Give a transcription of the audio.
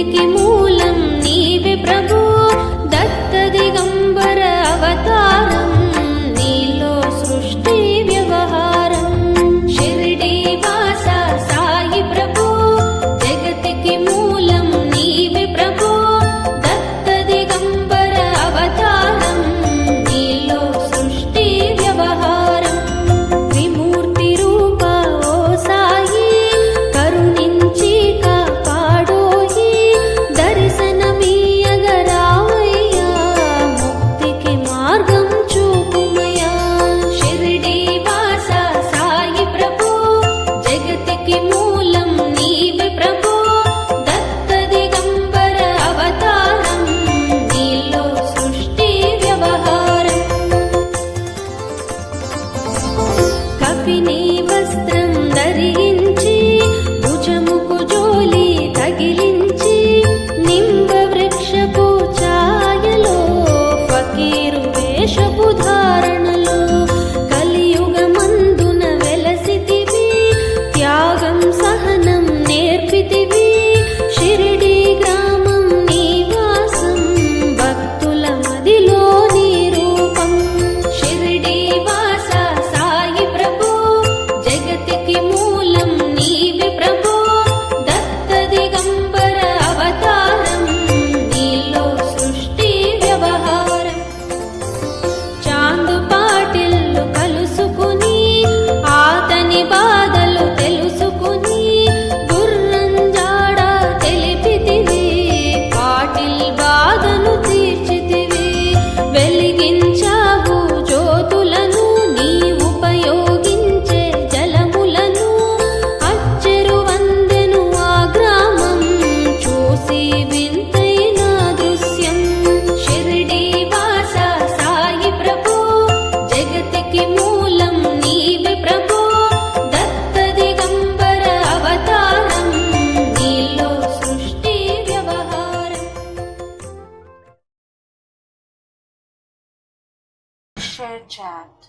ముక్తికి మూలం నీవే ప్రభు, దత్త దిగంబర అవతారం, నీలో సృష్టి వ్యవహారం. షిరిడి వాస సాయి ప్రభు, జగతికి మూలం నీవే ప్రభు, దత్త దిగంబర అవతారం, నీలో సృష్టి వ్యవహారం. త్రిమూర్తి రూప ఓ సాయి, కరుణించి కాపాడోయి, దర్శనమీయగరావయ్యా, ముక్తికి మార్గం చూపుమయ్యా. షిరిడి వాస సాయి ప్రభు, జగతికి మూలం నీవే ప్రభు, దత్త దిగంబర అవతారం, నీలో సృష్టి వ్యవహారం. కపిని వస్త్రం ధరించి, భుజముకు జోలి తగిలించి, నింబ వృక్షపు ఛాయలో, ఫకీరు వేషపు ధారణలో, కలియుగమందున వెలసితివి, త్యాగం సహనం నేర్పితివి. షిరిడి గ్రామం నివాసం, భక్తుల మదిలో నీ రూపం. షిరిడి వాస సాయి ప్రభు, జగతికి మూలం నీవే ప్రభు, దత్త దిగంబర అవతారం, నీలో సృష్టి వ్యవహారం. చాందు పాటిల్లు కలుసుకుని, ఆతని బాధలు తెలుసుకుని, గుర్రం జాడ తెలిపితివి, పాటిల్ బాధను తీర్చితివి. వెలిగించావు జ్యోతులను, నీ ఉపయోగించే జలములను, అచ్చెరు వందెను ఆ గ్రామం, చూసి వింతైన దృశ్యం. షిరిడి వాస సాయి ప్రభు, జగతికి మూలం నీవే ప్రభు, దత్త దిగంబర అవతారం, నీలో సృష్టి వ్యవహారం. Share chat.